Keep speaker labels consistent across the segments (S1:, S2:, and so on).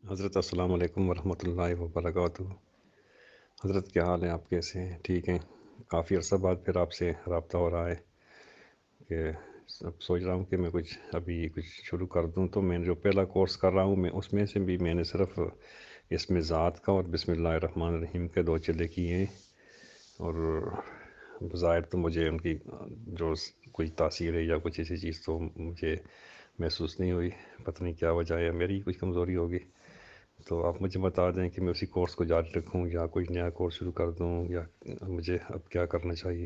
S1: حضرت السلام علیکم ورحمۃ اللہ وبرکاتہ۔ حضرت کیا حال ہے؟ آپ کیسے ہیں؟ ٹھیک ہیں؟ کافی عرصہ بعد پھر آپ سے رابطہ ہو رہا ہے کہ اب سوچ رہا ہوں کہ میں کچھ شروع کر دوں۔ تو میں جو پہلا کورس کر رہا ہوں اس میں سے بھی میں نے صرف اسم ذات کا اور بسم اللہ الرحمن الرحیم کے 2 چلے کیے ہیں، اور بظاہر تو مجھے ان کی جو کوئی تاثیر ہے یا کچھ ایسی چیز تو مجھے محسوس نہیں ہوئی۔ پتہ نہیں کیا وجہ ہے، میری کچھ کمزوری ہوگی۔ تو آپ مجھے بتا دیں کہ میں اسی کورس کو جاری رکھوں یا کوئی نیا کورس شروع کر دوں، یا مجھے اب کیا کرنا چاہیے؟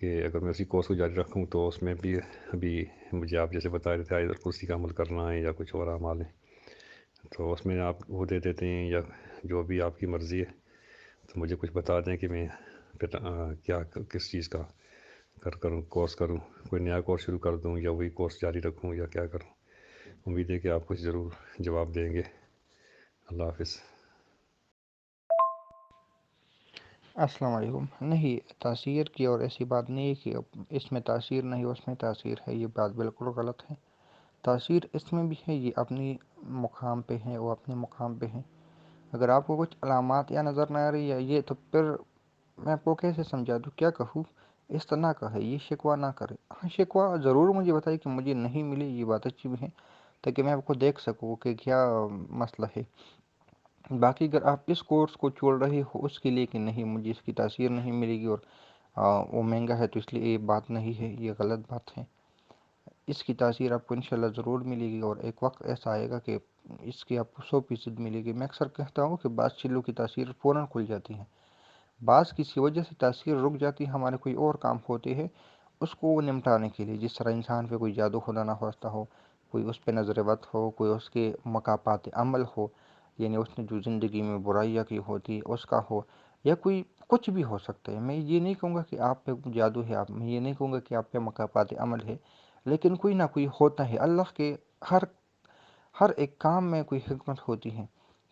S1: کہ اگر میں اسی کورس کو جاری رکھوں تو اس میں بھی ابھی مجھے آپ جیسے بتا رہے تھے آیت الکرسی کا عمل کرنا ہے یا کچھ اور اعمال ہیں، تو اس میں آپ وہ دے دیتے ہیں یا جو بھی آپ کی مرضی ہے، تو مجھے کچھ بتا دیں کہ میں پھر کیا کس چیز کا کورس کروں، کوئی نیا کورس شروع کر دوں یا وہی کورس جاری رکھوں یا کیا کروں؟ امید ہے کہ آپ کچھ ضرور جواب دیں گے۔ اللہ حافظ۔
S2: السلام علیکم۔ نہیں، تاثیر کی اور ایسی بات نہیں ہے کہ اس میں تاثیر نہیں اس میں تاثیر ہے، یہ بات بالکل غلط ہے۔ تاثیر اس میں بھی ہے، یہ اپنی مقام پہ ہے، وہ اپنے مقام پہ ہے۔ اگر آپ کو کچھ علامات یا نظر نہ آ رہی ہے یہ، تو پھر میں آپ کو کیسے سمجھا دوں، کیا کہوں؟ اس طرح کہے، یہ شکوہ نہ کرے۔ ہاں، شکوہ ضرور مجھے بتائے کہ مجھے نہیں ملی، یہ بات اچھی بھی ہے، تاکہ میں آپ کو دیکھ سکوں کہ کیا مسئلہ ہے۔ باقی اگر آپ اس کورس کو چھوڑ رہے ہو اس کے لیے کہ نہیں مجھے اس کی تاثیر نہیں ملے گی، اور وہ مہنگا ہے تو اس لیے یہ بات نہیں ہے، یہ غلط بات ہے۔ اس کی تاثیر آپ کو انشاءاللہ ضرور ملے گی، اور ایک وقت ایسا آئے گا کہ اس کی آپ کو 100% ملے گی۔ میں اکثر کہتا ہوں کہ بعض چیزوں کی تاثیر فوراً کھل جاتی ہے، بعض کسی وجہ سے تاثیر رک جاتی ہے، ہمارے کوئی اور کام ہوتے ہیں اس کو نمٹانے کے لیے، جس طرح انسان پہ کوئی جادو خدا نہ ہوتا ہو، کوئی اس پہ نظر بد ہو، کوئی اس کے مکافات عمل ہو، یعنی اس نے جو زندگی میں برائیاں کی ہوتی اس کا ہو، یا کوئی کچھ بھی ہو سکتا ہے۔ میں یہ نہیں کہوں گا کہ آپ پہ جادو ہے، میں یہ نہیں کہوں گا کہ آپ پہ مکافات عمل ہے، لیکن کوئی نہ کوئی ہوتا ہے۔ اللہ کے ہر ہر ایک کام میں کوئی حکمت ہوتی ہے،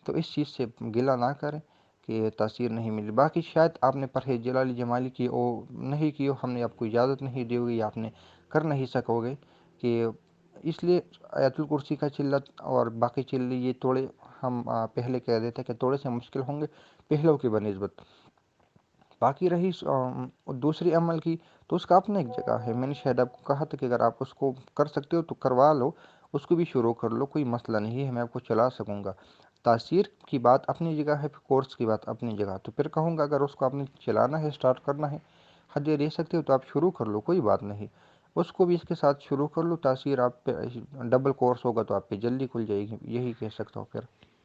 S2: تو اس چیز سے گلہ نہ کریں کہ تاثیر نہیں ملی۔ باقی شاید آپ نے پرہیز جلالی جمالی کی او نہیں کی، ہم نے آپ کو اجازت نہیں دی ہوگی، آپ نے کر نہیں سکو گے، کہ اس لیے آیت الکرسی کا چلت اور باقی چلے یہ تھوڑے ہم پہلے کہہ دیتے کہ تھوڑے سے مشکل ہوں گے پہلوں کی بنسبت۔ باقی رہی دوسری عمل کی، تو اس کا اپنا ایک جگہ ہے۔ میں نے شاید آپ کو کہا تھا کہ اگر آپ اس کو کر سکتے ہو تو کروا لو، اس کو بھی شروع کر لو، کوئی مسئلہ نہیں ہے، میں آپ کو چلا سکوں گا۔ تاثیر کی بات اپنی جگہ ہے، کورس کی بات اپنی جگہ، تو پھر کہوں گا اگر اس کو آپ نے چلانا ہے، اسٹارٹ کرنا ہے، ہدیہ دے سکتے ہو تو آپ شروع کر لو، کوئی بات نہیں۔ اس کو بھی اس کے ساتھ شروع کر لو، تاثیر آپ پہ ڈبل کورس ہوگا تو آپ پہ جلدی کھل جائے گی، یہی کہہ سکتا ہوں پھر۔